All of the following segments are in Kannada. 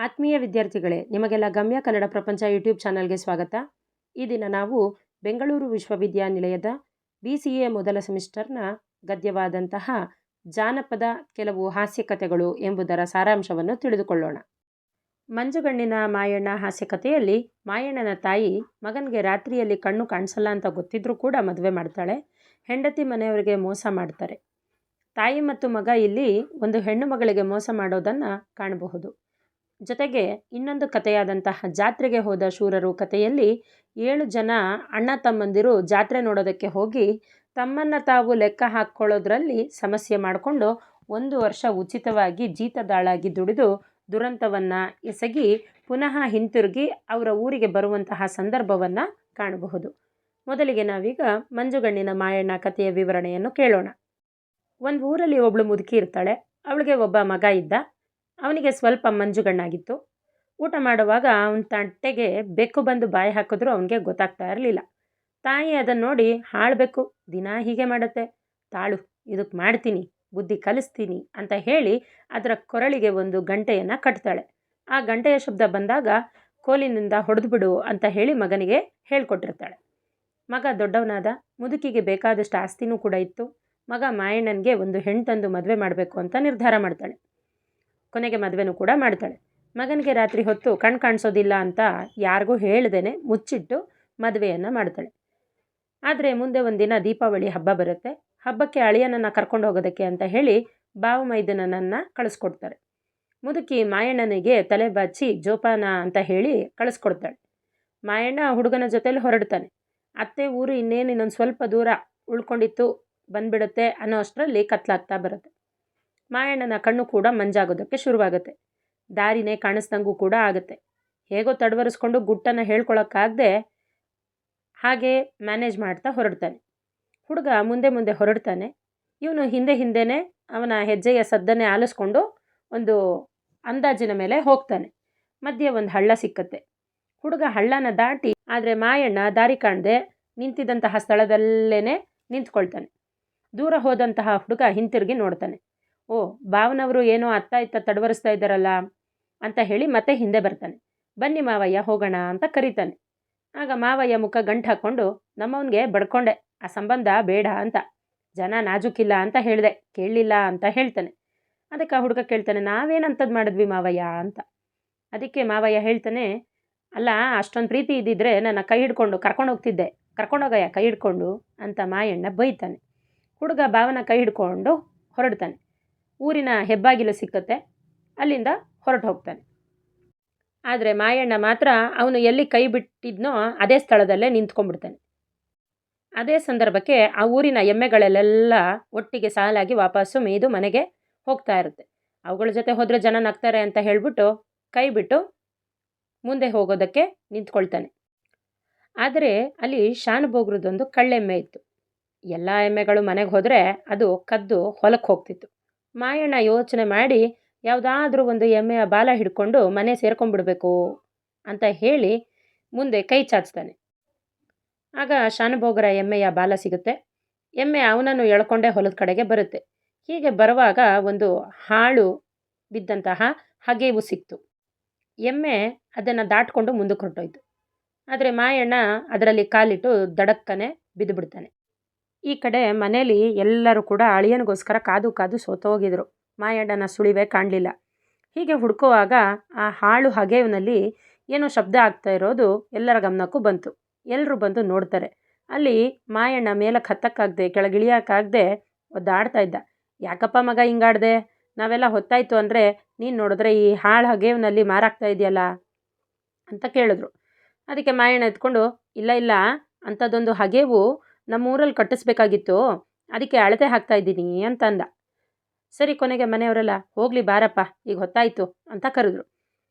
ಆತ್ಮೀಯ ವಿದ್ಯಾರ್ಥಿಗಳೇ, ನಿಮಗೆಲ್ಲ ಗಮ್ಯ ಕನ್ನಡ ಪ್ರಪಂಚ ಯೂಟ್ಯೂಬ್ ಚಾನಲ್ಗೆ ಸ್ವಾಗತ. ಈ ದಿನ ನಾವು ಬೆಂಗಳೂರು ವಿಶ್ವವಿದ್ಯಾನಿಲಯದ BCA ಮೊದಲ ಸೆಮಿಸ್ಟರ್ನ ಗದ್ಯವಾದಂತಹ ಜಾನಪದ ಕೆಲವು ಹಾಸ್ಯಕಥೆಗಳು ಎಂಬುದರ ಸಾರಾಂಶವನ್ನು ತಿಳಿದುಕೊಳ್ಳೋಣ. ಮಂಜುಗಣ್ಣಿನ ಮಾಯಣ್ಣ ಹಾಸ್ಯಕಥೆಯಲ್ಲಿ ಮಾಯಣ್ಣನ ತಾಯಿ ಮಗನಿಗೆ ರಾತ್ರಿಯಲ್ಲಿ ಕಣ್ಣು ಕಾಣಿಸಲ್ಲ ಅಂತ ಗೊತ್ತಿದ್ರೂ ಕೂಡ ಮದುವೆ ಮಾಡ್ತಾಳೆ. ಹೆಂಡತಿ ಮನೆಯವರಿಗೆ ಮೋಸ ಮಾಡ್ತಾರೆ. ತಾಯಿ ಮತ್ತು ಮಗ ಇಲ್ಲಿ ಒಂದು ಹೆಣ್ಣು ಮಗಳಿಗೆ ಮೋಸ ಮಾಡೋದನ್ನು ಕಾಣಬಹುದು. ಜೊತೆಗೆ ಇನ್ನೊಂದು ಕಥೆಯಾದಂತಹ ಜಾತ್ರೆಗೆ ಹೋದ ಶೂರರು ಕಥೆಯಲ್ಲಿ 7 ಜನ ಅಣ್ಣ ತಮ್ಮಂದಿರು ಜಾತ್ರೆ ನೋಡೋದಕ್ಕೆ ಹೋಗಿ ತಮ್ಮನ್ನು ತಾವು ಲೆಕ್ಕ ಹಾಕ್ಕೊಳ್ಳೋದ್ರಲ್ಲಿ ಸಮಸ್ಯೆ ಮಾಡಿಕೊಂಡು 1 ವರ್ಷ ಉಚಿತವಾಗಿ ಜೀತದಾಳಾಗಿ ದುಡಿದು ದುರಂತವನ್ನು ಎಸಗಿ ಪುನಃ ಹಿಂತಿರುಗಿ ಅವರ ಊರಿಗೆ ಬರುವಂತಹ ಸಂದರ್ಭವನ್ನು ಕಾಣಬಹುದು. ಮೊದಲಿಗೆ ನಾವೀಗ ಮಂಜುಗಣ್ಣಿನ ಮಾಯಣ್ಣ ಕಥೆಯ ವಿವರಣೆಯನ್ನು ಕೇಳೋಣ. ಒಂದು ಊರಲ್ಲಿ ಒಬ್ಬಳು ಮುದುಕಿ ಇರ್ತಾಳೆ. ಅವಳಿಗೆ ಒಬ್ಬ ಮಗ ಇದ್ದ. ಅವನಿಗೆ ಸ್ವಲ್ಪ ಮಂಜುಗಣ್ಣಾಗಿತ್ತು. ಊಟ ಮಾಡುವಾಗ ಅವನ ತಟ್ಟೆಗೆ ಬೆಕ್ಕು ಬಂದು ಬಾಯಿ ಹಾಕಿದ್ರೂ ಅವನಿಗೆ ಗೊತ್ತಾಗ್ತಾ ಇರಲಿಲ್ಲ. ತಾಯಿ ಅದನ್ನು ನೋಡಿ, ಹಾಳಬೇಕು ದಿನ ಹೀಗೆ ಮಾಡುತ್ತೆ, ತಾಳು ಇದಕ್ಕೆ ಮಾಡ್ತೀನಿ, ಬುದ್ಧಿ ಕಲಿಸ್ತೀನಿ ಅಂತ ಹೇಳಿ ಅದರ ಕೊರಳಿಗೆ ಒಂದು ಗಂಟೆಯನ್ನು ಕಟ್ತಾಳೆ. ಆ ಗಂಟೆಯ ಶಬ್ದ ಬಂದಾಗ ಕೋಲಿನಿಂದ ಹೊಡೆದ್ಬಿಡು ಅಂತ ಹೇಳಿ ಮಗನಿಗೆ ಹೇಳ್ಕೊಟ್ಟಿರ್ತಾಳೆ. ಮಗ ದೊಡ್ಡವನಾದ. ಮುದುಕಿಗೆ ಬೇಕಾದಷ್ಟು ಆಸ್ತಿನೂ ಕೂಡ ಇತ್ತು. ಮಗ ಮಾಯಣ್ಣನಿಗೆ ಒಂದು ಹೆಣ್ಣು ತಂದು ಮದುವೆ ಮಾಡಬೇಕು ಅಂತ ನಿರ್ಧಾರ ಮಾಡ್ತಾಳೆ. ಕೊನೆಗೆ ಮದುವೆನೂ ಕೂಡ ಮಾಡ್ತಾಳೆ. ಮಗನಿಗೆ ರಾತ್ರಿ ಹೊತ್ತು ಕಣ್ಣು ಕಾಣಿಸೋದಿಲ್ಲ ಅಂತ ಯಾರಿಗೂ ಹೇಳ್ದೇನೆ ಮುಚ್ಚಿಟ್ಟು ಮದುವೆಯನ್ನು ಮಾಡ್ತಾಳೆ. ಆದರೆ ಮುಂದೆ ಒಂದಿನ ದೀಪಾವಳಿ ಹಬ್ಬ ಬರುತ್ತೆ. ಹಬ್ಬಕ್ಕೆ ಅಳಿಯನನ್ನು ಕರ್ಕೊಂಡು ಹೋಗೋದಕ್ಕೆ ಅಂತ ಹೇಳಿ ಬಾವು ಮೈದನನನ್ನು ಕಳಿಸ್ಕೊಡ್ತಾರೆ. ಮುದುಕಿ ಮಾಯಣ್ಣನಿಗೆ ತಲೆ ಬಾಚಿ ಜೋಪಾನ ಅಂತ ಹೇಳಿ ಕಳಿಸ್ಕೊಡ್ತಾಳೆ. ಮಾಯಣ್ಣ ಹುಡುಗನ ಜೊತೆಲಿ ಹೊರಡ್ತಾನೆ. ಅತ್ತೆ ಊರು ಇನ್ನೊಂದು ಸ್ವಲ್ಪ ದೂರ ಉಳ್ಕೊಂಡಿತ್ತು, ಬಂದ್ಬಿಡುತ್ತೆ ಅನ್ನೋ ಅಷ್ಟರಲ್ಲಿ ಕತ್ಲಾಗ್ತಾ ಬರುತ್ತೆ. ಮಾಯಣ್ಣನ ಕಣ್ಣು ಕೂಡ ಮಂಜಾಗೋದಕ್ಕೆ ಶುರುವಾಗುತ್ತೆ. ದಾರಿನೇ ಕಾಣಿಸ್ದಂಗೂ ಕೂಡ ಆಗುತ್ತೆ. ಹೇಗೋ ತಡವರಿಸ್ಕೊಂಡು ಗುಟ್ಟನ್ನು ಹೇಳ್ಕೊಳಕ್ಕಾಗದೆ ಹಾಗೆ ಮ್ಯಾನೇಜ್ ಮಾಡ್ತಾ ಹೊರಡ್ತಾನೆ. ಹುಡುಗ ಮುಂದೆ ಮುಂದೆ ಹೊರಡ್ತಾನೆ. ಇವನು ಹಿಂದೆನೇ ಅವನ ಹೆಜ್ಜೆಯ ಸದ್ದನ್ನೇ ಆಲಿಸ್ಕೊಂಡು ಒಂದು ಅಂದಾಜಿನ ಮೇಲೆ ಹೋಗ್ತಾನೆ. ಮಧ್ಯೆ ಒಂದು ಹಳ್ಳ ಸಿಕ್ಕತ್ತೆ. ಹುಡುಗ ಹಳ್ಳನ ದಾಟಿ, ಆದರೆ ಮಾಯಣ್ಣ ದಾರಿ ಕಾಣದೆ ನಿಂತಿದ್ದಂತಹ ಸ್ಥಳದಲ್ಲೇ ನಿಂತ್ಕೊಳ್ತಾನೆ. ದೂರ ಹೋದಂತಹ ಹುಡುಗ ಹಿಂತಿರುಗಿ ನೋಡ್ತಾನೆ. ಓ, ಭಾವನವರು ಏನೋ ಅತ್ತ ತಡವರಿಸ್ತಾ ಇದ್ದಾರಲ್ಲ ಅಂತ ಹೇಳಿ ಮತ್ತೆ ಹಿಂದೆ ಬರ್ತಾನೆ. ಬನ್ನಿ ಮಾವಯ್ಯ ಹೋಗೋಣ ಅಂತ ಕರೀತಾನೆ. ಆಗ ಮಾವಯ್ಯ ಮುಖ ಗಂಟು ಹಾಕ್ಕೊಂಡು, ನಮ್ಮವನಿಗೆ ಬಡ್ಕೊಂಡೆ, ಆ ಸಂಬಂಧ ಬೇಡ ಅಂತ, ಜನ ನಾಜೂಕಿಲ್ಲ ಅಂತ ಹೇಳಿದೆ, ಕೇಳಲಿಲ್ಲ ಅಂತ ಹೇಳ್ತಾನೆ. ಅದಕ್ಕೆ ಆ ಹುಡುಗ ಕೇಳ್ತಾನೆ, ನಾವೇನಂತದ್ದು ಮಾಡಿದ್ವಿ ಮಾವಯ್ಯ ಅಂತ. ಅದಕ್ಕೆ ಮಾವಯ್ಯ ಹೇಳ್ತಾನೆ, ಅಲ್ಲ ಅಷ್ಟೊಂದು ಪ್ರೀತಿ ಇದ್ದಿದ್ರೆ ನನ್ನ ಕೈ ಹಿಡ್ಕೊಂಡು ಕರ್ಕೊಂಡು ಹೋಗ್ತಿದ್ದೆ, ಕರ್ಕೊಂಡೋಗಯ್ಯ ಕೈ ಹಿಡ್ಕೊಂಡು ಅಂತ ಮಾಯಣ್ಣ ಬೈತಾನೆ. ಹುಡುಗ ಭಾವನ ಕೈ ಹಿಡ್ಕೊಂಡು ಹೊರಡ್ತಾನೆ. ಊರಿನ ಹೆಬ್ಬಾಗಿಲು ಸಿಕ್ಕತ್ತೆ. ಅಲ್ಲಿಂದ ಹೊರಟು ಹೋಗ್ತಾನೆ. ಆದರೆ ಮಾಯಣ್ಣ ಮಾತ್ರ ಅವನು ಎಲ್ಲಿ ಕೈ ಬಿಟ್ಟಿದ್ನೋ ಅದೇ ಸ್ಥಳದಲ್ಲೇ ನಿಂತ್ಕೊಂಡ್ಬಿಡ್ತಾನೆ. ಅದೇ ಸಂದರ್ಭಕ್ಕೆ ಆ ಊರಿನ ಎಮ್ಮೆಗಳೆಲ್ಲ ಒಟ್ಟಿಗೆ ಸಾಲಾಗಿ ವಾಪಸ್ಸು ಮೇಯ್ದು ಮನೆಗೆ ಹೋಗ್ತಾ ಇರುತ್ತೆ. ಅವುಗಳ ಜೊತೆ ಹೋದರೆ ಜನ ನಗ್ತಾರೆ ಅಂತ ಹೇಳ್ಬಿಟ್ಟು ಕೈ ಬಿಟ್ಟು ಮುಂದೆ ಹೋಗೋದಕ್ಕೆ ನಿಂತ್ಕೊಳ್ತಾನೆ. ಆದರೆ ಅಲ್ಲಿ ಶಾನುಭೋಗ್ರದೊಂದು ಕಳ್ಳೆಮ್ಮೆ ಇತ್ತು. ಎಲ್ಲ ಎಮ್ಮೆಗಳು ಮನೆಗೆ ಹೋದರೆ ಅದು ಕದ್ದು ಹೊಲಕ್ಕೆ ಹೋಗ್ತಿತ್ತು. ಮಾಯಣ್ಣ ಯೋಚನೆ ಮಾಡಿ ಯಾವುದಾದ್ರೂ ಒಂದು ಎಮ್ಮೆಯ ಬಾಲ ಹಿಡ್ಕೊಂಡು ಮನೆ ಸೇರ್ಕೊಂಡ್ಬಿಡ್ಬೇಕು ಅಂತ ಹೇಳಿ ಮುಂದೆ ಕೈ ಚಾಚ್ತಾನೆ. ಆಗ ಶಾನುಭೋಗರ ಎಮ್ಮೆಯ ಬಾಲ ಸಿಗುತ್ತೆ. ಎಮ್ಮೆ ಅವನನ್ನು ಎಳ್ಕೊಂಡೇ ಹೊಲದ ಕಡೆಗೆ ಬರುತ್ತೆ. ಹೀಗೆ ಬರುವಾಗ ಒಂದು ಹಾಳು ಬಿದ್ದಂತಹ ಹಗೆವು ಸಿಕ್ತು. ಎಮ್ಮೆ ಅದನ್ನು ದಾಟ್ಕೊಂಡು ಮುಂದಕ್ಕೆ ಹೊರಟೋಯ್ತು. ಆದರೆ ಮಾಯಣ್ಣ ಅದರಲ್ಲಿ ಕಾಲಿಟ್ಟು ದಡಕ್ಕನೆ ಬಿದ್ದುಬಿಡ್ತಾನೆ. ಈ ಕಡೆ ಮನೇಲಿ ಎಲ್ಲರೂ ಕೂಡ ಅಳಿಯನಿಗೋಸ್ಕರ ಕಾದು ಸೋತೋಗಿದ್ರು. ಮಾಯಣ್ಣನ ಸುಳಿವೇ ಕಾಣಲಿಲ್ಲ. ಹೀಗೆ ಹುಡುಕುವಾಗ ಆ ಹಾಳು ಹಗೆವಿನಲ್ಲಿ ಏನೋ ಶಬ್ದ ಆಗ್ತಾ ಇರೋದು ಎಲ್ಲರ ಗಮನಕ್ಕೂ ಬಂತು. ಎಲ್ಲರೂ ಬಂದು ನೋಡ್ತಾರೆ. ಅಲ್ಲಿ ಮಾಯಣ್ಣ ಮೇಲಕ್ಕೆ ಹತ್ತಕ್ಕಾಗದೆ ಕೆಳಗಿಳಿಯೋಕ್ಕಾಗದೆ ಒದ್ದಾಡ್ತಾ ಇದ್ದ. ಯಾಕಪ್ಪ ಮಗ ಹಿಂಗಾಡ್ದೆ, ನಾವೆಲ್ಲ ಹೊತ್ತಾಯಿತು ಅಂದರೆ ನೀನು ನೋಡಿದ್ರೆ ಈ ಹಾಳು ಹಗೆವಿನಲ್ಲಿ ಮಾರಾಗ್ತಾ ಇದೆಯಲ್ಲ ಅಂತ ಕೇಳಿದ್ರು. ಅದಕ್ಕೆ ಮಾಯಣ್ಣ ಎತ್ಕೊಂಡು, ಇಲ್ಲ ಅಂಥದ್ದೊಂದು ಹಗೆವು ನಮ್ಮೂರಲ್ಲಿ ಕಟ್ಟಿಸ್ಬೇಕಾಗಿತ್ತು, ಅದಕ್ಕೆ ಅಳತೆ ಹಾಕ್ತಾ ಇದ್ದೀನಿ ಅಂತ ಅಂದ. ಸರಿ, ಕೊನೆಗೆ ಮನೆಯವರೆಲ್ಲ ಹೋಗಲಿ ಬಾರಪ್ಪ ಈಗ ಹೊತ್ತಾಯಿತು ಅಂತ ಕರೆದ್ರು.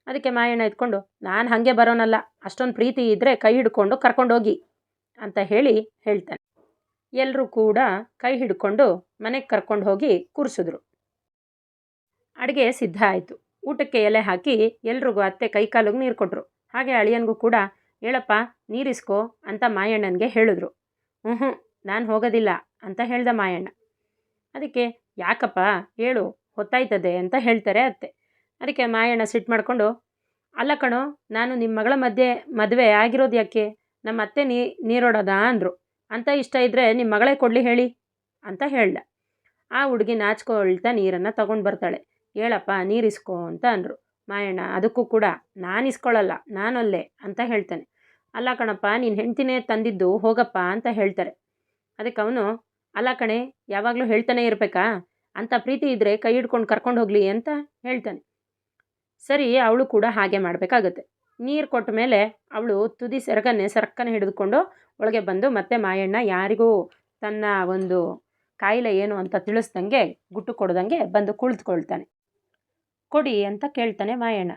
ಅದಕ್ಕೆ ಮಾಯಣ್ಣ ಎತ್ಕೊಂಡು, ನಾನು ಹಾಗೆ ಬರೋನಲ್ಲ, ಅಷ್ಟೊಂದು ಪ್ರೀತಿ ಇದ್ದರೆ ಕೈ ಹಿಡ್ಕೊಂಡು ಕರ್ಕೊಂಡೋಗಿ ಅಂತ ಹೇಳ್ತಾನೆ. ಎಲ್ಲರೂ ಕೂಡ ಕೈ ಹಿಡ್ಕೊಂಡು ಮನೆಗೆ ಕರ್ಕೊಂಡು ಹೋಗಿ ಕೂರಿಸಿದ್ರು. ಅಡುಗೆ ಸಿದ್ಧ ಆಯಿತು. ಊಟಕ್ಕೆ ಎಲೆ ಹಾಕಿ ಎಲ್ರಿಗೂ ಅತ್ತೆ ಕೈಕಾಲಿಗೆ ನೀರು ಕೊಟ್ಟರು. ಹಾಗೆ ಅಳಿಯನಿಗೂ ಕೂಡ ಹೇಳಪ್ಪ ನೀರಿಸ್ಕೋ ಅಂತ ಮಾಯಣ್ಣನಿಗೆ ಹೇಳಿದ್ರು. ನಾನು ಹೋಗೋದಿಲ್ಲ ಅಂತ ಹೇಳ್ದ ಮಾಯಣ್ಣ. ಅದಕ್ಕೆ ಯಾಕಪ್ಪ ಹೇಳು, ಹೊತ್ತಾಯ್ತದೆ ಅಂತ ಹೇಳ್ತಾರೆ ಅತ್ತೆ. ಅದಕ್ಕೆ ಮಾಯಣ್ಣ ಸಿಟ್ಟು ಮಾಡಿಕೊಂಡು, ಅಲ್ಲ ಕಣೋ, ನಾನು ನಿಮ್ಮ ಮಗಳ ಮದುವೆ ಆಗಿರೋದು ಯಾಕೆ? ನಮ್ಮ ಅತ್ತೆ ನೀರೊಡೋದ ಅಂದರು. ಅಂತ ಇಷ್ಟ ಇದ್ದರೆ ನಿಮ್ಮ ಮಗಳೇ ಕೊಡಲಿ ಹೇಳಿ ಅಂತ ಹೇಳ್ದ. ಆ ಹುಡುಗಿ ನಾಚ್ಕೊಳ್ತಾ ನೀರನ್ನು ತಗೊಂಡು ಬರ್ತಾಳೆ. ಹೇಳಪ್ಪ ನೀರಿಸ್ಕೊ ಅಂತ ಅಂದರು. ಮಾಯಣ್ಣ ಅದಕ್ಕೂ ಕೂಡ ನಾನು ಇಸ್ಕೊಳ್ಳಲ್ಲ, ನಾನೊಲ್ಲೆ ಅಂತ ಹೇಳ್ತಾನೆ. ಅಲ್ಲ ಕಣಪ್ಪ, ನೀನು ಹೆಂಡ್ತಿನೇ ತಂದಿದ್ದು, ಹೋಗಪ್ಪ ಅಂತ ಹೇಳ್ತಾರೆ. ಅದಕ್ಕೆ ಅವನು, ಅಲ್ಲ ಕಣೆ, ಯಾವಾಗಲೂ ಹೇಳ್ತಾನೆ ಇರಬೇಕಾ? ಅಂತ ಪ್ರೀತಿ ಇದ್ದರೆ ಕೈ ಹಿಡ್ಕೊಂಡು ಕರ್ಕೊಂಡು ಹೋಗಲಿ ಅಂತ ಹೇಳ್ತಾನೆ. ಸರಿ, ಅವಳು ಕೂಡ ಹಾಗೆ ಮಾಡಬೇಕಾಗತ್ತೆ. ನೀರು ಕೊಟ್ಟ ಮೇಲೆ ಅವಳು ತುದಿ ಸರಕ್ಕನೆ ಹಿಡಿದುಕೊಂಡು ಒಳಗೆ ಬಂದು ಮತ್ತೆ ಮಾಯಣ್ಣ ಯಾರಿಗೂ ತನ್ನ ಒಂದು ಕಾಯಿಲೆ ಏನು ಅಂತ ತಿಳಿಸ್ದಂಗೆ, ಗುಟ್ಟು ಕೊಡ್ದಂಗೆ ಬಂದು ಕುಳಿತುಕೊಳ್ತಾನೆ. ಕೊಡಿ ಅಂತ ಕೇಳ್ತಾನೆ ಮಾಯಣ್ಣ.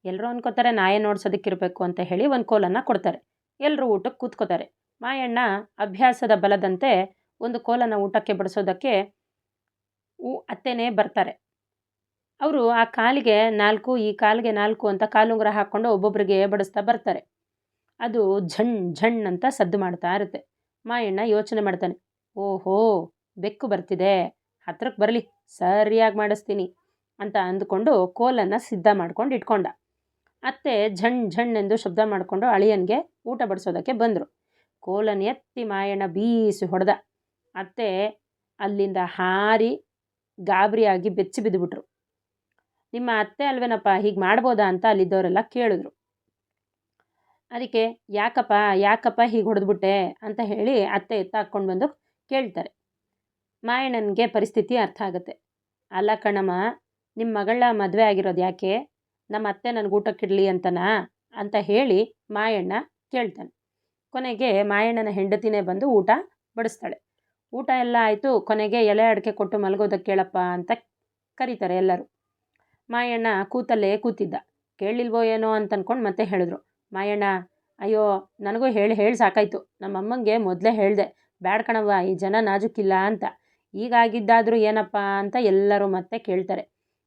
ಎಲ್ಲರೂ ಅನ್ಕೋತಾರೆ ನಾಯೇ ನೋಡ್ಸೋದಕ್ಕಿರಬೇಕು ಅಂತ ಹೇಳಿ ಒಂದು ಕೋಲನ್ನು ಕೊಡ್ತಾರೆ. ಎಲ್ಲರೂ ಊಟಕ್ಕೆ ಕೂತ್ಕೋತಾರೆ. ಮಾಯಣ್ಣ ಅಭ್ಯಾಸದ ಬಲದಂತೆ ಒಂದು ಕೋಲನ್ನು ಊಟಕ್ಕೆ ಬಡಿಸೋದಕ್ಕೆ ಅತ್ತೆನೇ ಬರ್ತಾರೆ. ಅವರು ಆ ಕಾಲಿಗೆ 4, ಈ ಕಾಲಿಗೆ 4 ಅಂತ ಕಾಲುಂಗುರ ಹಾಕ್ಕೊಂಡು ಒಬ್ಬೊಬ್ಬರಿಗೆ ಬಡಿಸ್ತಾ ಬರ್ತಾರೆ. ಅದು ಝಣ್ ಝಣ್ ಅಂತ ಸದ್ದು ಮಾಡ್ತಾ ಇರುತ್ತೆ. ಮಾಯಣ್ಣ ಯೋಚನೆ ಮಾಡ್ತಾನೆ, ಓಹೋ ಬೆಕ್ಕು ಬರ್ತಿದೆ, ಹತ್ರಕ್ಕೆ ಬರಲಿ, ಸರಿಯಾಗಿ ಮಾಡಿಸ್ತೀನಿ ಅಂತ ಅಂದುಕೊಂಡು ಕೋಲನ್ನು ಸಿದ್ಧ ಮಾಡ್ಕೊಂಡು ಇಟ್ಕೊಂಡ. ಅತ್ತೆ ಝಣ್ ಝಣ್ ಎಂದು ಶಬ್ದ ಮಾಡಿಕೊಂಡು ಅಳಿಯನ್ಗೆ ಊಟ ಬಡಿಸೋದಕ್ಕೆ ಬಂದರು. ಕೋಲನ್ನು ಎತ್ತಿ ಮಾಯಣ್ಣ ಬೀಸಿ ಹೊಡೆದ. ಅತ್ತೆ ಅಲ್ಲಿಂದ ಹಾರಿ ಗಾಬರಿಯಾಗಿ ಬೆಚ್ಚಿ ಬಿದ್ದುಬಿಟ್ರು. ನಿಮ್ಮ ಅತ್ತೆ ಅಲ್ವೇನಪ್ಪ, ಹೀಗೆ ಮಾಡ್ಬೋದಾ ಅಂತ ಅಲ್ಲಿದ್ದವರೆಲ್ಲ ಕೇಳಿದ್ರು. ಅದಕ್ಕೆ ಯಾಕಪ್ಪ ಹೀಗೆ ಹೊಡೆದ್ಬಿಟ್ಟೆ ಅಂತ ಹೇಳಿ ಅತ್ತೆ ಹಾಕ್ಕೊಂಡು ಬಂದು ಕೇಳ್ತಾರೆ. ಮಾಯಣ್ಣನಿಗೆ ಪರಿಸ್ಥಿತಿ ಅರ್ಥ ಆಗುತ್ತೆ. ಅಲ್ಲ ಕಣಮ್ಮ, ನಿಮ್ಮ ಮಗಳ ಮದುವೆ ಆಗಿರೋದು ಯಾಕೆ? ನಮ್ಮ ಅತ್ತೆ ನನಗೆ ಊಟಕ್ಕಿಡಲಿ ಅಂತನಾ ಅಂತ ಹೇಳಿ ಮಾಯಣ್ಣ ಕೇಳ್ತಾನೆ. ಕೊನೆಗೆ ಮಾಯಣ್ಣನ ಹೆಂಡತಿನೇ ಬಂದು ಊಟ ಬಡಿಸ್ತಾಳೆ. ಊಟ ಎಲ್ಲ ಆಯಿತು. ಕೊನೆಗೆ ಎಲೆ ಅಡಿಕೆ ಕೊಟ್ಟು ಮಲಗೋದಕ್ಕೆ ಕೇಳಪ್ಪ ಅಂತ ಕರೀತಾರೆ ಎಲ್ಲರೂ. ಮಾಯಣ್ಣ ಕೂತಲ್ಲೇ ಕೂತಿದ್ದ. ಕೇಳಲಿಲ್ವೋ ಏನೋ ಅಂತ ಅಂದ್ಕೊಂಡು ಮತ್ತೆ ಹೇಳಿದ್ರು. ಮಾಯಣ್ಣ, ಅಯ್ಯೋ ನನಗೂ ಹೇಳಿ ಸಾಕಾಯಿತು. ನಮ್ಮಮ್ಮಂಗೆ ಮೊದಲೇ ಹೇಳಿದೆ, ಬ್ಯಾಡ ಕಣವ್ವ, ಈ ಜನ ನಾಜುಕಿಲ್ಲ ಅಂತ. ಈಗಾಗಿದ್ದಾದರೂ ಏನಪ್ಪ ಅಂತ ಎಲ್ಲರೂ ಮತ್ತೆ ಕೇಳ್ತಾರೆ.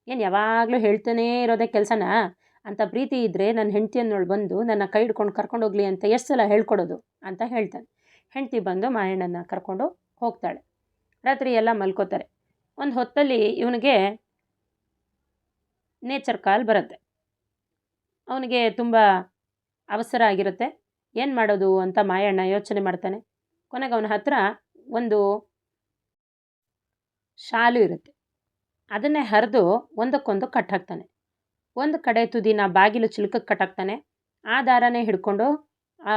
ಏನು ಯಾವಾಗಲೂ ಹೇಳ್ತಾನೇ ಇರೋದೇ ಕೆಲಸನಾ? ಅಂತ ಪ್ರೀತಿ ಇದ್ದರೆ ನನ್ನ ಹೆಂಡ್ತಿಯನ್ನೋಳು ಬಂದು ನನ್ನ ಕೈ ಹಿಡ್ಕೊಂಡು ಕರ್ಕೊಂಡು ಹೋಗಲಿ ಅಂತ ಎಷ್ಟು ಸಲ ಹೇಳ್ಕೊಡೋದು ಅಂತ ಹೇಳ್ತಾನೆ. ಹೆಂಡ್ತಿ ಬಂದು ಮಾಯಣ್ಣನ ಕರ್ಕೊಂಡು ಹೋಗ್ತಾಳೆ. ರಾತ್ರಿ ಎಲ್ಲ ಮಲ್ಕೋತಾರೆ. ಒಂದು ಹೊತ್ತಲ್ಲಿ ಇವನಿಗೆ ನೇಚರ್ ಕಾಲ್ ಬರುತ್ತೆ. ಅವನಿಗೆ ತುಂಬ ಅವಸರ ಆಗಿರುತ್ತೆ. ಏನು ಮಾಡೋದು ಅಂತ ಮಾಯಣ್ಣ ಯೋಚನೆ ಮಾಡ್ತಾನೆ. ಕೊನೆಗೆ ಅವನ ಹತ್ರ ಒಂದು ಶಾಲು ಇರುತ್ತೆ. ಅದನ್ನೇ ಹರಿದು ಒಂದಕ್ಕೊಂದು ಕಟ್ಟಾಕ್ತಾನೆ. ಒಂದು ಕಡೆ ತುದಿನ ಬಾಗಿಲು ಚಿಲುಕಕ್ಕೆ ಕಟ್ಟಾಕ್ತಾನೆ. ಆ ದಾರನೇ ಹಿಡ್ಕೊಂಡು ಆ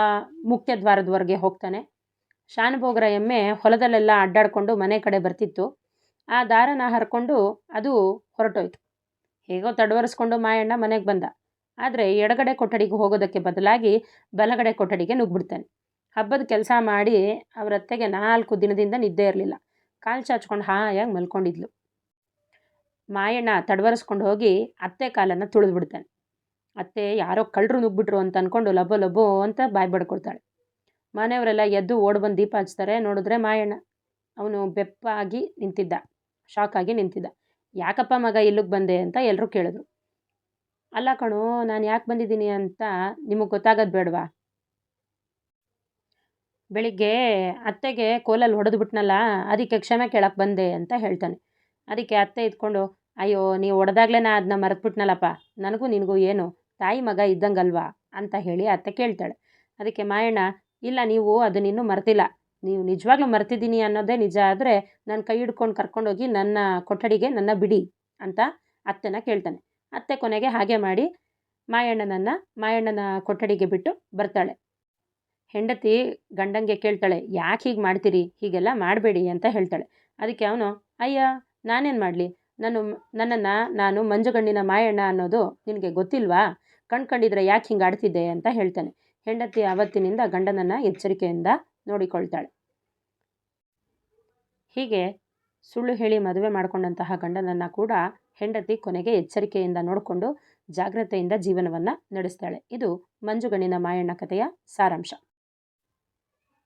ಮುಖ್ಯ ದ್ವಾರದವರೆಗೆ ಹೋಗ್ತಾನೆ. ಶಾನುಭೋಗರ ಎಮ್ಮೆ ಹೊಲದಲ್ಲೆಲ್ಲ ಅಡ್ಡಾಡ್ಕೊಂಡು ಮನೆ ಕಡೆ ಬರ್ತಿತ್ತು. ಆ ದಾರನ ಹರ್ಕೊಂಡು ಅದು ಹೊರಟೋಯ್ತು. ಹೇಗೋ ತಡವರಿಸ್ಕೊಂಡು ಮಾಯಣ್ಣ ಮನೆಗೆ ಬಂದ. ಆದರೆ ಎಡಗಡೆ ಕೊಠಡಿಗೆ ಹೋಗೋದಕ್ಕೆ ಬದಲಾಗಿ ಬಲಗಡೆ ಕೊಠಡಿಗೆ ನುಗ್ಗಿಬಿಡ್ತಾನೆ. ಹಬ್ಬದ ಕೆಲಸ ಮಾಡಿ ಅವರತ್ತೆಗೆ 4 ದಿನದಿಂದ ನಿದ್ದೆ ಇರಲಿಲ್ಲ. ಕಾಲು ಚಾಚ್ಕೊಂಡು ಹಾಯಾಗಿ ಮಲ್ಕೊಂಡಿದ್ಲು. ಮಾಯಣ್ಣ ತಡವರಿಸ್ಕೊಂಡು ಹೋಗಿ ಅತ್ತೆ ಕಾಲನ್ನು ತುಳಿದ್ಬಿಡ್ತಾನೆ. ಅತ್ತೆ ಯಾರೋ ಕಳ್ಳರು ನುಗ್ಬಿಟ್ರು ಅಂತ ಅಂದ್ಕೊಂಡು ಲಬ್ಬೋ ಅಂತ ಬಾಯಿ ಬಡ್ಕೊಳ್ತಾಳೆ. ಮನೆಯವರೆಲ್ಲ ಎದ್ದು ಓಡ್ ಬಂದು ದೀಪ ಹಚ್ತಾರೆ. ನೋಡಿದ್ರೆ ಮಾಯಣ್ಣ ಅವನು ಬೆಪ್ಪಾಗಿ ನಿಂತಿದ್ದ, ಶಾಕಾಗಿ ನಿಂತಿದ್ದ. ಯಾಕಪ್ಪ ಮಗ ಇಲ್ಲಿಗೆ ಬಂದೆ ಅಂತ ಎಲ್ಲರೂ ಕೇಳಿದ್ರು. ಅಲ್ಲ ಕಣೋ, ನಾನು ಯಾಕೆ ಬಂದಿದ್ದೀನಿ ಅಂತ ನಿಮಗೆ ಗೊತ್ತಾಗೋದು ಬೇಡವಾ? ಬೆಳಿಗ್ಗೆ ಅತ್ತೆಗೆ ಕೋಲಲ್ಲಿ ಹೊಡೆದ್ಬಿಟ್ನಲ್ಲ, ಅದಕ್ಕೆ ಕ್ಷಮೆ ಕೇಳಕ್ಕೆ ಬಂದೆ ಅಂತ ಹೇಳ್ತಾನೆ. ಅದಕ್ಕೆ ಅತ್ತೆ ಇದ್ಕೊಂಡು, ಅಯ್ಯೋ ನೀವು ಹೊಡೆದಾಗಲೇ ನಾ ಅದನ್ನ ಮರೆತುಬಿಟ್ನಲ್ಲಪ್ಪ, ನನಗೂ ನಿನಗೂ ಏನು ತಾಯಿ ಮಗ ಇದ್ದಂಗಲ್ವಾ ಅಂತ ಹೇಳಿ ಅತ್ತೆ ಕೇಳ್ತಾಳೆ. ಅದಕ್ಕೆ ಮಾಯಣ್ಣ, ಇಲ್ಲ ನೀವು ಅದನ್ನಿನ್ನೂ ಮರೆತಿಲ್ಲ, ನೀವು ನಿಜವಾಗ್ಲೂ ಮರೆತಿದ್ದೀನಿ ಅನ್ನೋದೇ ನಿಜ. ಆದರೆ ನನ್ನ ಕೈ ಹಿಡ್ಕೊಂಡು ಕರ್ಕೊಂಡೋಗಿ ನನ್ನ ಕೊಠಡಿಗೆ ನನ್ನ ಬಿಡಿ ಅಂತ ಅತ್ತೆನ ಕೇಳ್ತಾನೆ. ಅತ್ತೆ ಕೊನೆಗೆ ಹಾಗೆ ಮಾಡಿ ಮಾಯಣ್ಣನ ಕೊಠಡಿಗೆ ಬಿಟ್ಟು ಬರ್ತಾಳೆ. ಹೆಂಡತಿ ಗಂಡಂಗೆ ಕೇಳ್ತಾಳೆ, ಯಾಕೆ ಹೀಗೆ ಮಾಡ್ತೀರಿ, ಹೀಗೆಲ್ಲ ಮಾಡಬೇಡಿ ಅಂತ ಹೇಳ್ತಾಳೆ. ಅದಕ್ಕೆ ಅವನು, ಅಯ್ಯ ನಾನೇನು ಮಾಡಲಿ, ನನ್ನನ್ನು ನಾನು ಮಂಜುಗಣ್ಣಿನ ಮಾಯಣ್ಣ ಅನ್ನೋದು ನಿನಗೆ ಗೊತ್ತಿಲ್ವಾ? ಕಂಡಿದ್ರೆ ಯಾಕೆ ಹಿಂಗೆ ಆಡ್ತಿದ್ದೆ ಅಂತ ಹೇಳ್ತಾನೆ. ಹೆಂಡತಿ ಆವತ್ತಿನಿಂದ ಗಂಡನನ್ನು ಎಚ್ಚರಿಕೆಯಿಂದ ನೋಡಿಕೊಳ್ತಾಳೆ. ಹೀಗೆ ಸುಳ್ಳು ಹೇಳಿ ಮದುವೆ ಮಾಡಿಕೊಂಡಂತಹ ಗಂಡನನ್ನು ಕೂಡ ಹೆಂಡತಿ ಕೊನೆಗೆ ಎಚ್ಚರಿಕೆಯಿಂದ ನೋಡಿಕೊಂಡು ಜಾಗ್ರತೆಯಿಂದ ಜೀವನವನ್ನು ನಡೆಸ್ತಾಳೆ. ಇದು ಮಂಜುಗಣ್ಣಿನ ಮಾಯಣ್ಣ ಕಥೆಯ ಸಾರಾಂಶ.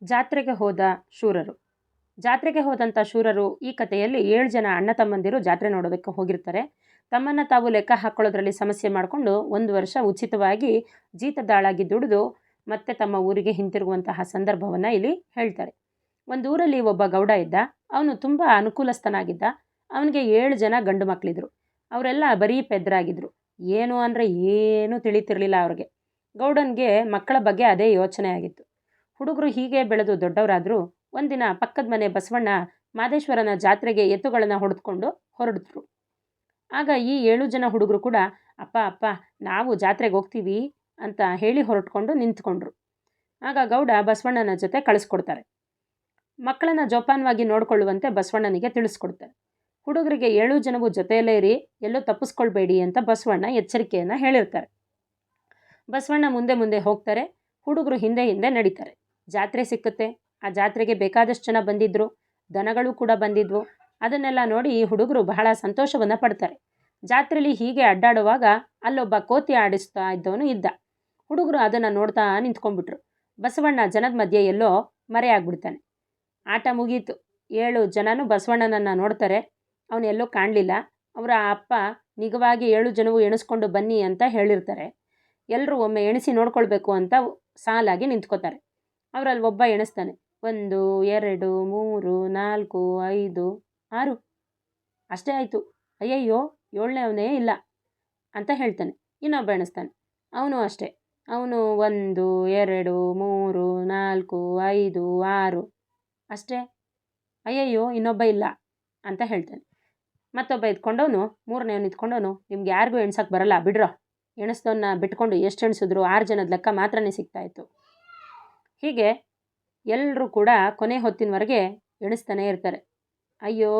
ಜಾತ್ರೆಗೆ ಹೋದ ಶೂರರು. ಜಾತ್ರೆಗೆ ಹೋದಂಥ ಶೂರರು ಈ ಕಥೆಯಲ್ಲಿ 7 ಜನ ಅಣ್ಣ ತಮ್ಮಂದಿರು ಜಾತ್ರೆ ನೋಡೋದಕ್ಕೆ ಹೋಗಿರ್ತಾರೆ. ತಮ್ಮನ್ನು ತಾವು ಲೆಕ್ಕ ಹಾಕೊಳ್ಳೋದ್ರಲ್ಲಿ ಸಮಸ್ಯೆ ಮಾಡಿಕೊಂಡು 1 ವರ್ಷ ಉಚಿತವಾಗಿ ಜೀತದಾಳಾಗಿ ದುಡಿದು ಮತ್ತೆ ತಮ್ಮ ಊರಿಗೆ ಹಿಂತಿರುಗುವಂತಹ ಸಂದರ್ಭವನ್ನು ಇಲ್ಲಿ ಹೇಳ್ತಾರೆ. ಒಂದು ಊರಲ್ಲಿ ಒಬ್ಬ ಗೌಡ ಇದ್ದ. ಅವನು ತುಂಬ ಅನುಕೂಲಸ್ಥನಾಗಿದ್ದ. ಅವನಿಗೆ 7 ಜನ ಗಂಡು ಮಕ್ಕಳಿದ್ರು. ಅವರೆಲ್ಲ ಬರೀ ಪೆದ್ರಾಗಿದ್ದರು. ಏನು ಅಂದರೆ ಏನೂ ತಿಳಿತಿರಲಿಲ್ಲ ಅವ್ರಿಗೆ. ಗೌಡನಿಗೆ ಮಕ್ಕಳ ಬಗ್ಗೆ ಅದೇ ಯೋಚನೆ ಆಗಿತ್ತು. ಹುಡುಗರು ಹೀಗೆ ಬೆಳೆದು ದೊಡ್ಡವರಾದರೂ ಒಂದಿನ ಪಕ್ಕದ ಮನೆ ಬಸವಣ್ಣ ಮಾದೇಶ್ವರನ ಜಾತ್ರೆಗೆ ಎತ್ತುಗಳನ್ನು ಹೊಡೆದುಕೊಂಡು ಹೊರಡಿದ್ರು. ಆಗ ಈ 7 ಜನ ಹುಡುಗರು ಕೂಡ ಅಪ್ಪ ಅಪ್ಪ ನಾವು ಜಾತ್ರೆಗೆ ಹೋಗ್ತೀವಿ ಅಂತ ಹೇಳಿ ಹೊರಟ್ಕೊಂಡು ನಿಂತ್ಕೊಂಡ್ರು. ಆಗ ಗೌಡ ಬಸವಣ್ಣನ ಜೊತೆ ಕಳಿಸ್ಕೊಡ್ತಾರೆ. ಮಕ್ಕಳನ್ನು ಜೋಪಾನವಾಗಿ ನೋಡಿಕೊಳ್ಳುವಂತೆ ಬಸವಣ್ಣನಿಗೆ ತಿಳಿಸ್ಕೊಡ್ತಾರೆ. ಹುಡುಗರಿಗೆ 7 ಜನವು ಜೊತೆಯಲ್ಲೇ ಇರಿ, ಎಲ್ಲೂ ತಪ್ಪಿಸ್ಕೊಳ್ಬೇಡಿ ಅಂತ ಬಸವಣ್ಣ ಎಚ್ಚರಿಕೆಯನ್ನು ಹೇಳಿರ್ತಾರೆ. ಬಸವಣ್ಣ ಮುಂದೆ ಮುಂದೆ ಹೋಗ್ತಾರೆ, ಹುಡುಗರು ಹಿಂದೆ ಹಿಂದೆ ನಡೀತಾರೆ. ಜಾತ್ರೆ ಸಿಕ್ಕುತ್ತೆ. ಆ ಜಾತ್ರೆಗೆ ಬೇಕಾದಷ್ಟು ಜನ ಬಂದಿದ್ದರು, ದನಗಳು ಕೂಡ ಬಂದಿದ್ವು. ಅದನ್ನೆಲ್ಲ ನೋಡಿ ಈ ಹುಡುಗರು ಬಹಳ ಸಂತೋಷವನ್ನು ಪಡ್ತಾರೆ. ಜಾತ್ರೆಯಲ್ಲಿ ಹೀಗೆ ಅಡ್ಡಾಡುವಾಗ ಅಲ್ಲೊಬ್ಬ ಕೋತಿ ಆಡಿಸ್ತಾ ಇದ್ದವನು ಇದ್ದ. ಹುಡುಗರು ಅದನ್ನು ನೋಡ್ತಾ ನಿಂತ್ಕೊಂಡ್ಬಿಟ್ರು. ಬಸವಣ್ಣ ಜನದ ಮಧ್ಯೆ ಎಲ್ಲೋ ಮರೆಯಾಗ್ಬಿಡ್ತಾನೆ. ಆಟ ಮುಗೀತು. 7 ಜನನೂ ಬಸವಣ್ಣನನ್ನು ನೋಡ್ತಾರೆ. ಅವನೆಲ್ಲೋ ಕಾಣಲಿಲ್ಲ. ಅವರ ಅಪ್ಪ ನಿಗವಾಗಿ 7 ಜನವು ಎಣಿಸ್ಕೊಂಡು ಬನ್ನಿ ಅಂತ ಹೇಳಿರ್ತಾರೆ. ಎಲ್ಲರೂ ಒಮ್ಮೆ ಎಣಿಸಿ ನೋಡ್ಕೊಳ್ಬೇಕು ಅಂತ ಸಾಲಾಗಿ ನಿಂತ್ಕೋತಾರೆ. ಅವರಲ್ಲಿ ಒಬ್ಬ ಎಣಿಸ್ತಾನೆ. 1 2 3 4 5 6 ಅಷ್ಟೇ ಆಯಿತು. ಅಯ್ಯಯ್ಯೋ 7ನೇವನೇ ಇಲ್ಲ ಅಂತ ಹೇಳ್ತಾನೆ. ಇನ್ನೊಬ್ಬ ಎಣಿಸ್ತಾನೆ. ಅವನು ಅಷ್ಟೇ. ಅವನು 1 2 3 4 5 6 ಅಷ್ಟೇ. ಅಯ್ಯಯ್ಯೋ ಇನ್ನೊಬ್ಬ ಇಲ್ಲ ಅಂತ ಹೇಳ್ತಾನೆ. ಮತ್ತೊಬ್ಬ ಎತ್ಕೊಂಡವನು 3ನೇವನು ನಿಂತ್ಕೊಂಡವನು, ನಿಮ್ಗೆ ಯಾರಿಗೂ ಎಣ್ಸಕ್ಕೆ ಬರಲ್ಲ ಬಿಡ್ರೋ. ಎಣಿಸ್ದವನ್ನ ಬಿಟ್ಕೊಂಡು ಎಷ್ಟು ಎಣಿಸಿದ್ರು 6 ಜನದ ಲೆಕ್ಕ ಮಾತ್ರನೇ ಸಿಗ್ತಾಯಿತ್ತು. ಹೀಗೆ ಎಲ್ಲರೂ ಕೂಡ ಕೊನೆ ಹೊತ್ತಿನವರೆಗೆ ಎಣಿಸ್ತಾನೆ ಇರ್ತಾರೆ. ಅಯ್ಯೋ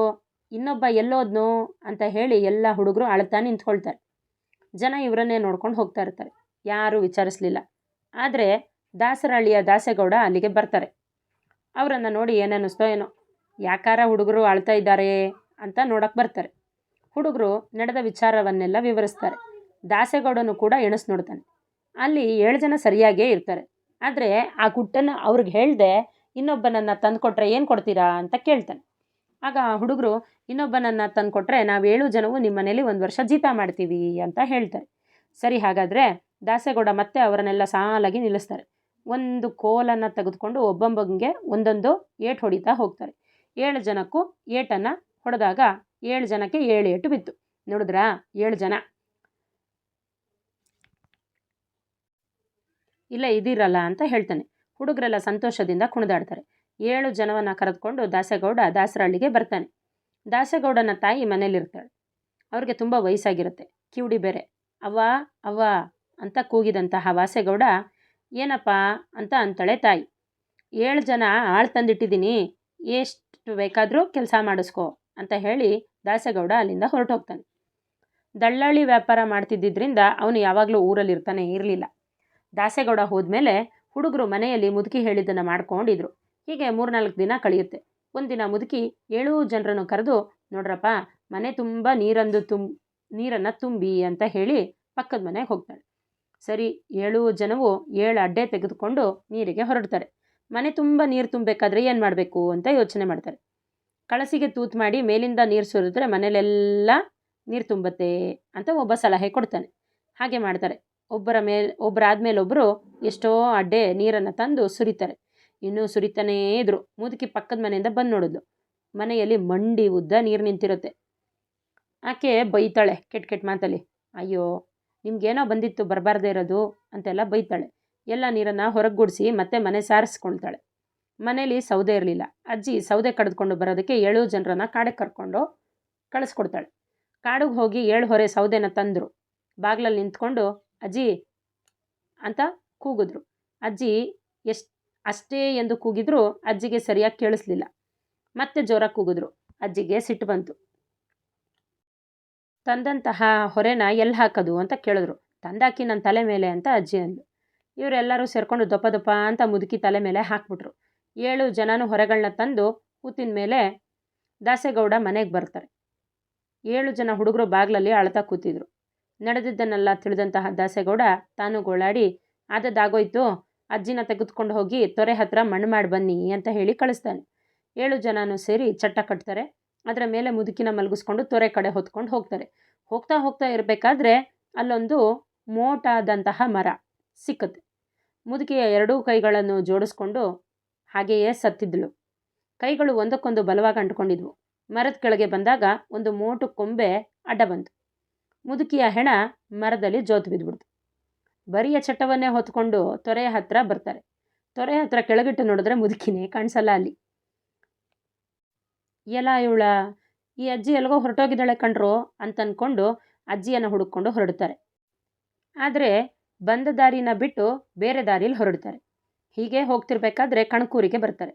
ಇನ್ನೊಬ್ಬ ಎಲ್ಲೋದ್ನೋ ಅಂತ ಹೇಳಿ ಎಲ್ಲ ಹುಡುಗರು ಅಳ್ತಾ ನಿಂತ್ಕೊಳ್ತಾರೆ. ಜನ ಇವರನ್ನೇ ನೋಡ್ಕೊಂಡು ಹೋಗ್ತಾ ಇರ್ತಾರೆ. ಯಾರೂ ವಿಚಾರಿಸಲಿಲ್ಲ. ಆದರೆ ದಾಸರಹಳ್ಳಿಯ ದಾಸೇಗೌಡ ಅಲ್ಲಿಗೆ ಬರ್ತಾರೆ. ಅವರನ್ನು ನೋಡಿ ಏನನ್ನಿಸ್ತೋ ಏನೋ, ಯಾಕಾರ ಹುಡುಗರು ಅಳ್ತಾ ಇದ್ದಾರೆ ಅಂತ ನೋಡಕ್ಕೆ ಬರ್ತಾರೆ. ಹುಡುಗರು ನಡೆದ ವಿಚಾರವನ್ನೆಲ್ಲ ವಿವರಿಸ್ತಾರೆ. ದಾಸೇಗೌಡನು ಕೂಡ ಎಣಿಸ್ ನೋಡ್ತಾನೆ. ಅಲ್ಲಿ 7 ಜನ ಸರಿಯಾಗೇ ಇರ್ತಾರೆ. ಆದರೆ ಆ ಗುಟ್ಟನ್ನು ಅವ್ರಿಗೆ ಹೇಳ್ದೆ ಇನ್ನೊಬ್ಬನನ್ನು ತಂದುಕೊಟ್ರೆ ಏನು ಕೊಡ್ತೀರಾ ಅಂತ ಕೇಳ್ತಾನೆ. ಆಗ ಹುಡುಗರು ಇನ್ನೊಬ್ಬನನ್ನು ತಂದುಕೊಟ್ರೆ ನಾವು 7 ಜನವು ನಿಮ್ಮ ಮನೇಲಿ 1 ವರ್ಷ ಜೀತ ಮಾಡ್ತೀವಿ ಅಂತ ಹೇಳ್ತಾರೆ. ಸರಿ, ಹಾಗಾದರೆ ದಾಸೇಗೌಡ ಮತ್ತೆ ಅವರನ್ನೆಲ್ಲ ಸಾಲಾಗಿ ನಿಲ್ಲಿಸ್ತಾರೆ. ಒಂದು ಕೋಲನ್ನು ತೆಗೆದುಕೊಂಡು ಒಬ್ಬೊಬ್ಬಂಗೆ ಒಂದೊಂದು ಏಟು ಹೊಡಿತಾ ಹೋಗ್ತಾರೆ. 7 ಜನಕ್ಕೂ ಏಟನ್ನು ಹೊಡೆದಾಗ 7 ಜನಕ್ಕೆ 7 ಏಟು ಬಿತ್ತು. ನೋಡಿದ್ರಾ 7 ಜನ ಇಲ್ಲ ಇದಿರಲ್ಲ ಅಂತ ಹೇಳ್ತಾನೆ. ಹುಡುಗರೆಲ್ಲ ಸಂತೋಷದಿಂದ ಕುಣಿದಾಡ್ತಾರೆ. 7 ಜನವನ್ನು ಕರೆದುಕೊಂಡು ದಾಸೇಗೌಡ ದಾಸರಹಳ್ಳಿಗೆ ಬರ್ತಾನೆ. ದಾಸೇಗೌಡನ ತಾಯಿ ಮನೇಲಿರ್ತಾಳೆ. ಅವ್ರಿಗೆ ತುಂಬ ವಯಸ್ಸಾಗಿರುತ್ತೆ. ಕಿವುಡಿ ಬೇರೆ. ಅವ್ವ ಅವ್ವ ಅಂತ ಕೂಗಿದಂತಹ ವಾಸೇಗೌಡ ಏನಪ್ಪ ಅಂತ ಅಂತಾಳೆ ತಾಯಿ. 7 ಜನ ಆಳು ತಂದಿಟ್ಟಿದ್ದೀನಿ, ಎಷ್ಟು ಬೇಕಾದರೂ ಕೆಲಸ ಮಾಡಿಸ್ಕೊ ಅಂತ ಹೇಳಿ ದಾಸೇಗೌಡ ಅಲ್ಲಿಂದ ಹೊರಟೋಗ್ತಾನೆ. ದಳ್ಳಾಳಿ ವ್ಯಾಪಾರ ಮಾಡ್ತಿದ್ದರಿಂದ ಅವನು ಯಾವಾಗಲೂ ಊರಲ್ಲಿ ಇರ್ತಾನೆ ಇರಲಿಲ್ಲ. ದಾಸೇಗೌಡ ಹೋದ್ಮೇಲೆ ಹುಡುಗರು ಮನೆಯಲ್ಲಿ ಮುದುಕಿ ಹೇಳಿದ್ದನ್ನು ಮಾಡ್ಕೊಂಡಿದ್ರು. ಹೀಗೆ 3-4 ದಿನ ಕಳೆಯುತ್ತೆ. ಒಂದಿನ ಮುದುಕಿ 7 ಜನರನ್ನು ಕರೆದು, ನೋಡ್ರಪ್ಪ ಮನೆ ತುಂಬ ನೀರನ್ನು ತುಂಬಿ ಅಂತ ಹೇಳಿ ಪಕ್ಕದ ಮನೆಗೆ ಹೋಗ್ತಾಳೆ. ಸರಿ, 7 ಜನವು 7 ಅಡ್ಡೆ ತೆಗೆದುಕೊಂಡು ನೀರಿಗೆ ಹೊರಡ್ತಾರೆ. ಮನೆ ತುಂಬ ನೀರು ತುಂಬಬೇಕಾದ್ರೆ ಏನು ಮಾಡಬೇಕು ಅಂತ ಯೋಚನೆ ಮಾಡ್ತಾರೆ. ಕಳಸಿಗೆ ತೂತು ಮಾಡಿ ಮೇಲಿಂದ ನೀರು ಸುರಿದ್ರೆ ಮನೇಲೆಲ್ಲ ನೀರು ತುಂಬತ್ತೆ ಅಂತ ಒಬ್ಬ ಸಲಹೆ ಕೊಡ್ತಾನೆ. ಹಾಗೆ ಮಾಡ್ತಾರೆ. ಒಬ್ಬರಾದ್ಮೇಲೆ ಒಬ್ಬರು ಎಷ್ಟೋ ಅಡ್ಡೆ ನೀರನ್ನು ತಂದು ಸುರಿತಾರೆ. ಇನ್ನೂ ಸುರಿತಾನೇ ಇದ್ರು. ಮುದುಕಿ ಪಕ್ಕದ ಮನೆಯಿಂದ ಬಂದು ನೋಡಿದ್ಲು. ಮನೆಯಲ್ಲಿ ಮಂಡಿ ಉದ್ದ ನೀರು ನಿಂತಿರುತ್ತೆ. ಆಕೆ ಬೈತಾಳೆ ಕೆಟ್ಟ ಮಾತಲ್ಲಿ. ಅಯ್ಯೋ ನಿಮ್ಗೇನೋ ಬಂದಿತ್ತು ಬರಬಾರ್ದೇ ಇರೋದು ಅಂತೆಲ್ಲ ಬೈತಾಳೆ. ಎಲ್ಲ ನೀರನ್ನು ಹೊರಗುಡಿಸಿ ಮತ್ತೆ ಮನೆ ಸಾರಿಸ್ಕೊಳ್ತಾಳೆ. ಮನೇಲಿ ಸೌದೆ ಇರಲಿಲ್ಲ. ಅಜ್ಜಿ ಸೌದೆ ಕಡಿದುಕೊಂಡು ಬರೋದಕ್ಕೆ 7 ಜನರನ್ನು ಕಾಡಿಗೆ ಕರ್ಕೊಂಡು ಕಳಿಸ್ಕೊಡ್ತಾಳೆ. ಕಾಡಿಗೆ ಹೋಗಿ 7 ಹೊರೆ ಸೌದೆನ ತಂದರು. ಬಾಗಿಲಲ್ಲಿ ನಿಂತ್ಕೊಂಡು ಅಜ್ಜಿ ಅಂತ ಕೂಗಿದ್ರು. ಅಜ್ಜಿ ಅಷ್ಟೇ ಎಂದು ಕೂಗಿದ್ರು ಅಜ್ಜಿಗೆ ಸರಿಯಾಗಿ ಕೇಳಿಸ್ಲಿಲ್ಲ. ಮತ್ತೆ ಜೋರಾಗಿ ಕೂಗಿದ್ರು. ಅಜ್ಜಿಗೆ ಸಿಟ್ಟು ಬಂತು. ತಂದಂತಹ ಹೊರೆನ ಎಲ್ಲಿ ಹಾಕೋದು ಅಂತ ಕೇಳಿದ್ರು. ತಂದಾಕಿ ನನ್ನ ತಲೆ ಮೇಲೆ ಅಂತ ಅಜ್ಜಿ ಅಂದ್ಲು. ಇವರೆಲ್ಲರೂ ಸೇರ್ಕೊಂಡು ದೊಪ್ಪ ದೊಪ್ಪ ಅಂತ ಮುದುಕಿ ತಲೆ ಮೇಲೆ ಹಾಕ್ಬಿಟ್ರು. 7 ಜನನೂ ಹೊರೆಗಳನ್ನ ತಂದು ಕೂತಿನ ಮೇಲೆ ದಾಸೇಗೌಡ ಮನೆಗೆ ಬರ್ತಾರೆ. 7 ಜನ ಹುಡುಗರು ಬಾಗಿಲಲ್ಲಿ ಅಳ್ತಾ ಕೂತಿದ್ರು. ನಡೆದಿದ್ದನ್ನೆಲ್ಲ ತಿಳಿದಂತಹ ದಾಸೇಗೌಡ ತಾನು ಗೋಳಾಡಿ, ಆದದ್ದಾಗೋಯ್ತು, ಅಜ್ಜಿನ ತೆಗೆದುಕೊಂಡು ಹೋಗಿ ತೊರೆ ಹತ್ರ ಮಣ್ಣು ಮಾಡಿ ಬನ್ನಿ ಅಂತ ಹೇಳಿ ಕಳಿಸ್ತಾನೆ. 7 ಜನನೂ ಸೇರಿ ಚಟ್ಟ ಕಟ್ತಾರೆ. ಅದರ ಮೇಲೆ ಮುದುಕಿನ ಮಲಗಿಸ್ಕೊಂಡು ತೊರೆ ಕಡೆ ಹೊತ್ಕೊಂಡು ಹೋಗ್ತಾರೆ. ಹೋಗ್ತಾ ಇರಬೇಕಾದ್ರೆ ಅಲ್ಲೊಂದು ಮೋಟಾದಂತಹ ಮರ ಸಿಕ್ಕುತ್ತೆ. ಮುದುಕಿಯ 2 ಕೈಗಳನ್ನು ಜೋಡಿಸ್ಕೊಂಡು ಹಾಗೆಯೇ ಸತ್ತಿದ್ಳು. ಕೈಗಳು ಒಂದಕ್ಕೊಂದು ಬಲವಾಗಿ ಅಂಟ್ಕೊಂಡಿದ್ವು. ಮರದ ಕೆಳಗೆ ಬಂದಾಗ ಒಂದು ಮೋಟು ಕೊಂಬೆ ಅಡ್ಡ ಬಂತು. ಮುದುಕಿಯ ಹೆಣ ಮರದಲ್ಲಿ ಜೋತು ಬಿದ್ದುಬಿಡ್ತು. ಬರಿಯ ಚಟ್ಟವನ್ನೇ ಹೊತ್ಕೊಂಡು ತೊರೆಯ ಹತ್ರ ಬರ್ತಾರೆ. ತೊರೆ ಹತ್ರ ಕೆಳಗಿಟ್ಟು ನೋಡಿದ್ರೆ ಮುದುಕಿನೇ ಕಾಣಿಸಲ್ಲ ಅಲ್ಲಿ. ಎಲ್ಲ ಇವಳ ಈ ಅಜ್ಜಿ ಎಲ್ಗೋ ಹೊರಟೋಗಿದ್ದಾಳೆ ಕಣ್ರೋ ಅಂತ ಅಂದ್ಕೊಂಡು ಅಜ್ಜಿಯನ್ನು ಹುಡುಕೊಂಡು ಹೊರಡ್ತಾರೆ. ಆದರೆ ಬಂದ ದಾರಿನ ಬಿಟ್ಟು ಬೇರೆ ದಾರಿಯಲ್ಲಿ ಹೊರಡ್ತಾರೆ. ಹೀಗೆ ಹೋಗ್ತಿರ್ಬೇಕಾದ್ರೆ ಕಣಕೂರಿಗೆ ಬರ್ತಾರೆ.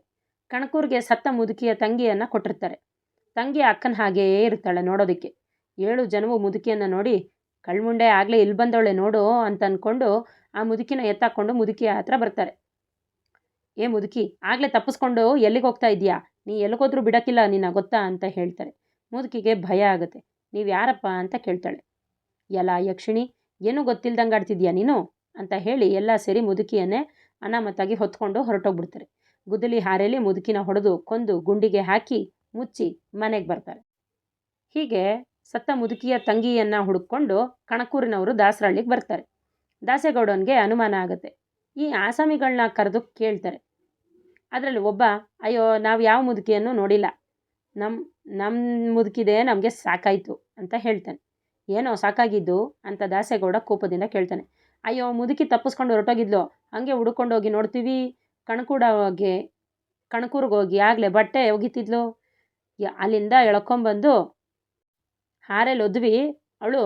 ಕಣಕೂರಿಗೆ ಸತ್ತ ಮುದುಕಿಯ ತಂಗಿಯನ್ನು ಕೊಟ್ಟಿರ್ತಾರೆ. ತಂಗಿ ಅಕ್ಕನ ಹಾಗೆಯೇ ಇರ್ತಾಳೆ ನೋಡೋದಕ್ಕೆ. 7 ಜನವು ಮುದುಕಿಯನ್ನು ನೋಡಿ ಕಳ್ಮುಂಡೆ ಆಗಲೇ ಇಲ್ಲಿ ಬಂದವಳೆ ನೋಡು ಅಂತ ಅಂದ್ಕೊಂಡು ಆ ಮುದುಕಿನ ಎತ್ತಾಕೊಂಡು ಮುದುಕಿಯ ಹತ್ರ ಬರ್ತಾರೆ. ಏ ಮುದುಕಿ, ಆಗಲೇ ತಪ್ಪಿಸ್ಕೊಂಡು ಎಲ್ಲಿಗೆ ಹೋಗ್ತಾ ಇದೀಯಾ? ನೀ ಎಲ್ಲಿಗೋದ್ರೂ ಬಿಡೋಕ್ಕಿಲ್ಲ ನಿನ್ನ ಗೊತ್ತಾ ಅಂತ ಹೇಳ್ತಾರೆ. ಮುದುಕಿಗೆ ಭಯ ಆಗುತ್ತೆ. ನೀವು ಯಾರಪ್ಪ ಅಂತ ಕೇಳ್ತಾಳೆ. ಎಲ್ಲ ಯಕ್ಷಿಣಿ, ಏನೂ ಗೊತ್ತಿಲ್ದಂಗೆ ಆಡ್ತಿದ್ಯಾ ನೀನು ಅಂತ ಹೇಳಿ ಎಲ್ಲ ಸೇರಿ ಮುದುಕಿಯನ್ನೇ ಅನಾಮತ್ತಾಗಿ ಹೊತ್ಕೊಂಡು ಹೊರಟೋಗ್ಬಿಡ್ತಾರೆ. ಗುದ್ದಲಿ ಹಾರೆಯಲ್ಲಿ ಮುದುಕಿನ ಹೊಡೆದು ಕೊಂದು ಗುಂಡಿಗೆ ಹಾಕಿ ಮುಚ್ಚಿ ಮನೆಗೆ ಬರ್ತಾರೆ. ಹೀಗೆ ಸತ್ತ ಮುದುಕಿಯ ತಂಗಿಯನ್ನು ಹುಡುಕೊಂಡು ಕಣಕೂರಿನವರು ದಾಸರಳ್ಳಿಗೆ ಬರ್ತಾರೆ. ದಾಸೇಗೌಡನಿಗೆ ಅನುಮಾನ ಆಗುತ್ತೆ. ಈ ಆಸಾಮಿಗಳನ್ನ ಕರೆದು ಕೇಳ್ತಾರೆ. ಅದರಲ್ಲಿ ಒಬ್ಬ, ಅಯ್ಯೋ ನಾವು ಯಾವ ಮುದುಕಿಯನ್ನು ನೋಡಿಲ್ಲ, ನಮ್ಮ ಮುದುಕಿದೆ, ನಮಗೆ ಸಾಕಾಯಿತು ಅಂತ ಹೇಳ್ತಾನೆ. ಏನೋ ಸಾಕಾಗಿದ್ದು ಅಂತ ದಾಸೇಗೌಡ ಕೋಪದಿಂದ ಕೇಳ್ತಾನೆ. ಅಯ್ಯೋ ಮುದುಕಿ ತಪ್ಪಿಸ್ಕೊಂಡು ಹೊರಟೋಗಿದ್ಲು, ಹಾಗೆ ಹುಡುಕೊಂಡೋಗಿ ನೋಡ್ತೀವಿ, ಕಣಕೂರಿಗೆ ಹೋಗಿ ಆಗಲೇ ಬಟ್ಟೆ ಒಗಿತಿದ್ಲು, ಅಲ್ಲಿಂದ ಎಳ್ಕೊಂಬಂದು ಹಾರೆಲ್ಲಿ ಒದ್ವಿ, ಅವಳು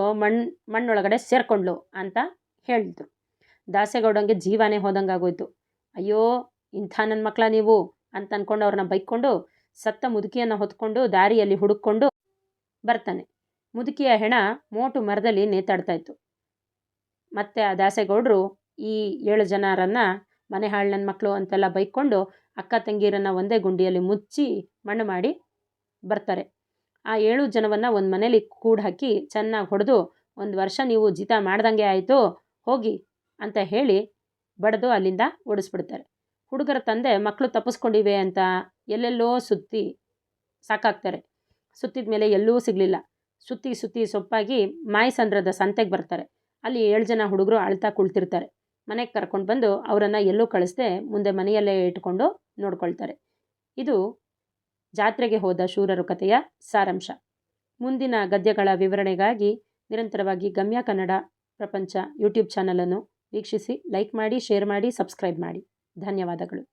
ಮಣ್ಣೊಳಗಡೆ ಸೇರ್ಕೊಂಡ್ಲು ಅಂತ ಹೇಳಿದ್ರು. ದಾಸೇಗೌಡಂಗೆ ಜೀವನೇ ಹೋದಂಗಾಗೋಯ್ತು. ಅಯ್ಯೋ ಇಂಥ ನನ್ನ ಮಕ್ಕಳ ನೀವು ಅಂತ ಅಂದ್ಕೊಂಡು ಅವ್ರನ್ನ ಬೈಕೊಂಡು ಸತ್ತ ಮುದುಕಿಯನ್ನು ಹೊತ್ಕೊಂಡು ದಾರಿಯಲ್ಲಿ ಹುಡುಕೊಂಡು ಬರ್ತಾನೆ. ಮುದುಕಿಯ ಹೆಣ ಮೋಟು ಮರದಲ್ಲಿ ನೇತಾಡ್ತಾ ಇತ್ತು. ಮತ್ತು ಆ ದಾಸೇಗೌಡರು ಈ 7 ಜನರನ್ನು ಮನೆ ಹಾಳು ನನ್ನ ಮಕ್ಕಳು ಅಂತೆಲ್ಲ ಬೈಕೊಂಡು ಅಕ್ಕ ತಂಗಿಯರನ್ನು ಒಂದೇ ಗುಂಡಿಯಲ್ಲಿ ಮುಚ್ಚಿ ಮಣ್ಣು ಮಾಡಿ ಬರ್ತಾರೆ. ಆ 7 ಜನವನ್ನು ಒಂದು ಮನೇಲಿ ಕೂಡಾಕಿ ಚೆನ್ನಾಗಿ ಹೊಡೆದು 1 ವರ್ಷ ನೀವು ಜೀತ ಮಾಡ್ದಂಗೆ ಆಯಿತು ಹೋಗಿ ಅಂತ ಹೇಳಿ ಬಡಿದು ಅಲ್ಲಿಂದ ಓಡಿಸ್ಬಿಡ್ತಾರೆ. ಹುಡುಗರ ತಂದೆ ಮಕ್ಕಳು ತಪ್ಪಿಸ್ಕೊಂಡಿವೆ ಅಂತ ಎಲ್ಲೆಲ್ಲೋ ಸುತ್ತಿ ಸಾಕಾಗ್ತಾರೆ. ಸುತ್ತಿದ ಮೇಲೆ ಎಲ್ಲೂ ಸಿಗಲಿಲ್ಲ. ಸುತ್ತಿ ಸೊಪ್ಪಾಗಿ ಮಾಯಸಂದ್ರದ ಸಂತೆಗೆ ಬರ್ತಾರೆ. ಅಲ್ಲಿ 7 ಜನ ಹುಡುಗರು ಅಳ್ತಾ ಕುಳ್ತಿರ್ತಾರೆ. ಮನೆಗೆ ಕರ್ಕೊಂಡು ಬಂದು ಅವರನ್ನು ಎಲ್ಲೂ ಕಳಿಸ್ದೆ ಮುಂದೆ ಮನೆಯಲ್ಲೇ ಇಟ್ಕೊಂಡು ನೋಡ್ಕೊಳ್ತಾರೆ. ಇದು ಜಾತ್ರೆಗೆ ಹೋದ ಶೂರರು ಕಥೆಯ ಸಾರಾಂಶ. ಮುಂದಿನ ಗದ್ಯಗಳ ವಿವರಣೆಗಾಗಿ ನಿರಂತರವಾಗಿ ಗಮ್ಯ ಕನ್ನಡ ಪ್ರಪಂಚ ಯೂಟ್ಯೂಬ್ ಚಾನಲನ್ನು ವೀಕ್ಷಿಸಿ, ಲೈಕ್ ಮಾಡಿ, ಶೇರ್ ಮಾಡಿ, ಸಬ್ಸ್ಕ್ರೈಬ್ ಮಾಡಿ. ಧನ್ಯವಾದಗಳು.